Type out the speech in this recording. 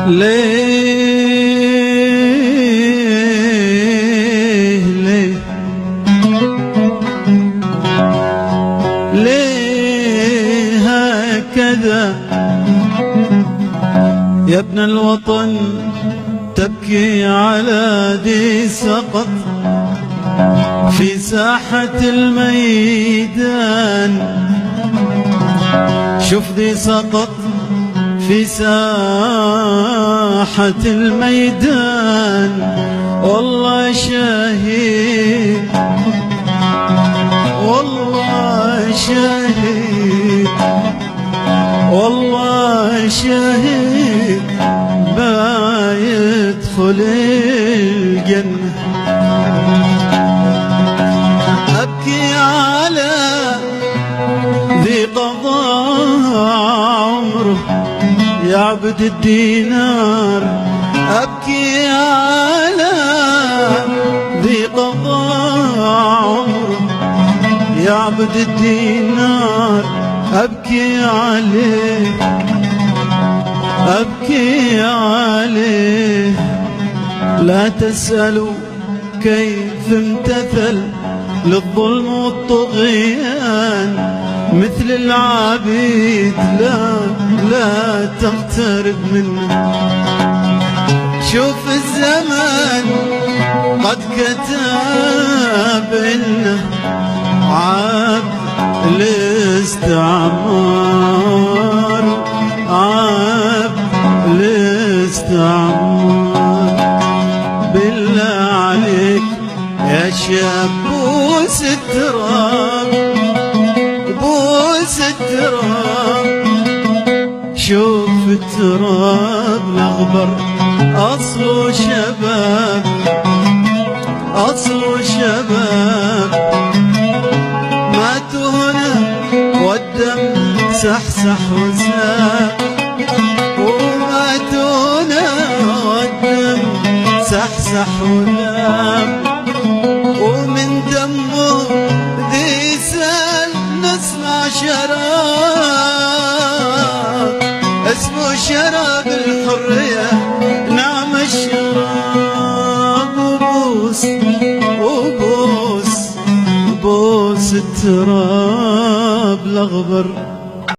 ليه ليه ليه هكذا يا ابن الوطن تبكي على ذي سقط في ساحة الميدان؟ شوف ذي سقط في ساحة الميدان، والله شهيد والله شهيد والله شهيد يدخل الجنة. أبكي على ذي قضاء عمره يعبد الدينار، أبكي على ذي قضاء عمره يعبد الدينار، أبكي عليه أبكي عليه. لا تسألوا كيف امتثل للظلم والطغيان مثل العبيد، لا تقترب منه. شوف الزمن قد كتب إنه عبد الاستعمار، عبد الاستعمار. بالله عليك يا شاب بوس التراب، بوس التراب. شوف التراب الأخضر أصله شباب، أصله شباب. ماتوا هنا والدم سحسح وساب، وماتوا هنا والدم سحسح وذاب، ومن دمه ذي سال نصنع شراب اسمه شراب الحرية. نعم الشراب. وبوس وبوس بوس التراب الأخضر